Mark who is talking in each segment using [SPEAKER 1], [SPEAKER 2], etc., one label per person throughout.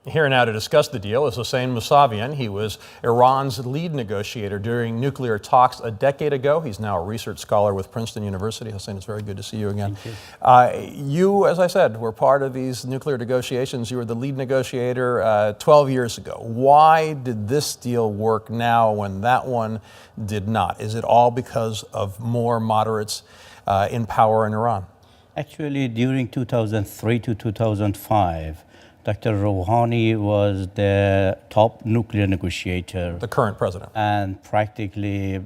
[SPEAKER 1] Here now to discuss the deal is Hossein Mousavian. He was Iran's lead negotiator during nuclear talks a decade ago. He's now a research scholar with Princeton University. Hossein, it's very good to see you again.
[SPEAKER 2] Thank you.
[SPEAKER 1] You, as I said, were part of these nuclear negotiations. You were the lead negotiator 12 years ago. Why did this deal work now when that one did not? Is it all because of more moderates in power in Iran?
[SPEAKER 2] Actually, during 2003 to 2005, Dr. Rouhani was the top nuclear negotiator.
[SPEAKER 1] The current president.
[SPEAKER 2] And practically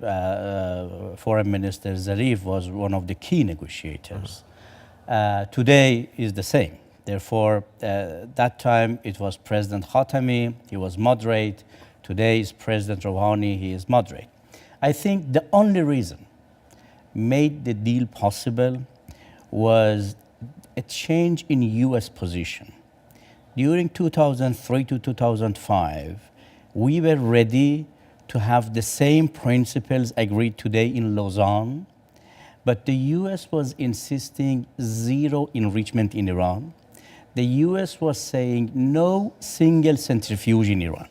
[SPEAKER 2] Foreign Minister Zarif was one of the key negotiators. Today is the same. Therefore, that time it was President Khatami, he was moderate. Today is President Rouhani, he is moderate. I think the only reason made the deal possible was a change in US position. During 2003 to 2005, we were ready to have the same principles agreed today in Lausanne, but the US was insisting zero enrichment in Iran. The US was saying no single centrifuge in Iran.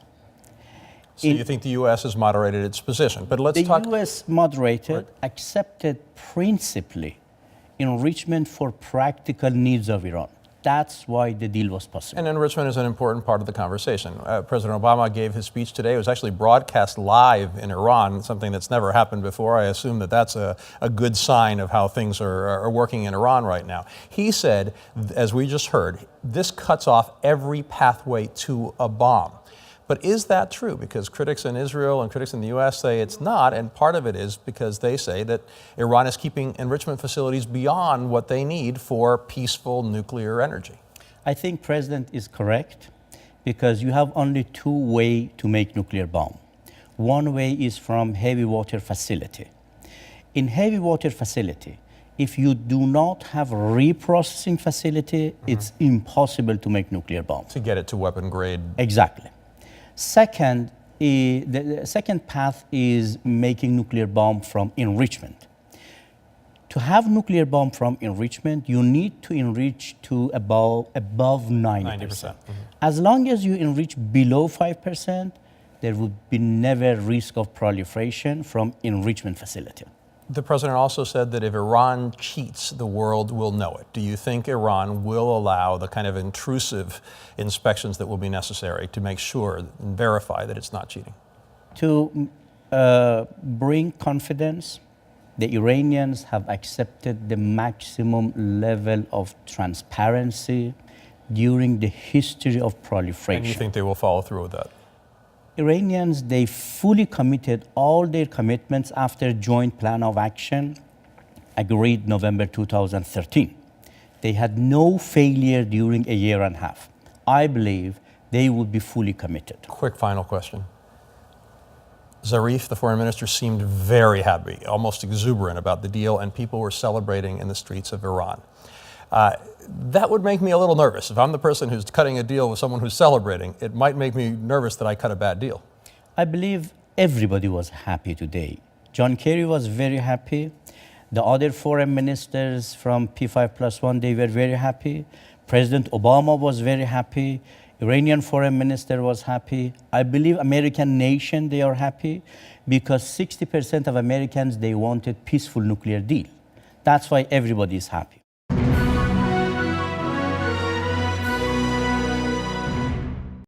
[SPEAKER 1] So you think the US has moderated its position, but let's talk...
[SPEAKER 2] The US moderated, accepted principally enrichment for practical needs of Iran. That's why the deal was possible.
[SPEAKER 1] And enrichment is an important part of the conversation. President Obama gave his speech today. It was actually broadcast live in Iran, something that's never happened before. I assume that that's a good sign of how things are working in Iran right now. He said, as we just heard, this cuts off every pathway to a bomb. But is that true? Because critics in Israel and critics in the US say it's not, and part of it is because they say that Iran is keeping enrichment facilities beyond what they need for peaceful nuclear energy.
[SPEAKER 2] I think President is correct because you have only two ways to make nuclear bomb. One way is from heavy water facility. In heavy water facility, if you do not have reprocessing facility, it's impossible to make nuclear bomb.
[SPEAKER 1] To get it to weapon grade.
[SPEAKER 2] Exactly. Second, the second path is making nuclear bomb from enrichment. To have nuclear bomb from enrichment, you need to enrich to above 90%. As long as you enrich below 5%, there would be never risk of proliferation from enrichment facility.
[SPEAKER 1] The president also said that if Iran cheats, the world will know it. Do you think Iran will allow the kind of intrusive inspections that will be necessary to make sure and verify that it's not cheating?
[SPEAKER 2] To bring confidence, the Iranians have accepted the maximum level of transparency during the history of proliferation.
[SPEAKER 1] And you think they will follow through with that?
[SPEAKER 2] Iranians, they fully committed all their commitments after joint plan of action agreed November 2013. They had no failure during a year and a half. I believe they would be fully committed.
[SPEAKER 1] Quick final question. Zarif, the foreign minister, seemed very happy, almost exuberant about the deal, and people were celebrating in the streets of Iran. That would make me a little nervous. If I'm the person who's cutting a deal with someone who's celebrating, it might make me nervous that I cut a bad deal.
[SPEAKER 2] I believe everybody was happy today. John Kerry was very happy. The other foreign ministers from P5+1, they were very happy. President Obama was very happy. Iranian foreign minister was happy. I believe American nation, they are happy because 60% of Americans, they wanted peaceful nuclear deal. That's why everybody is happy.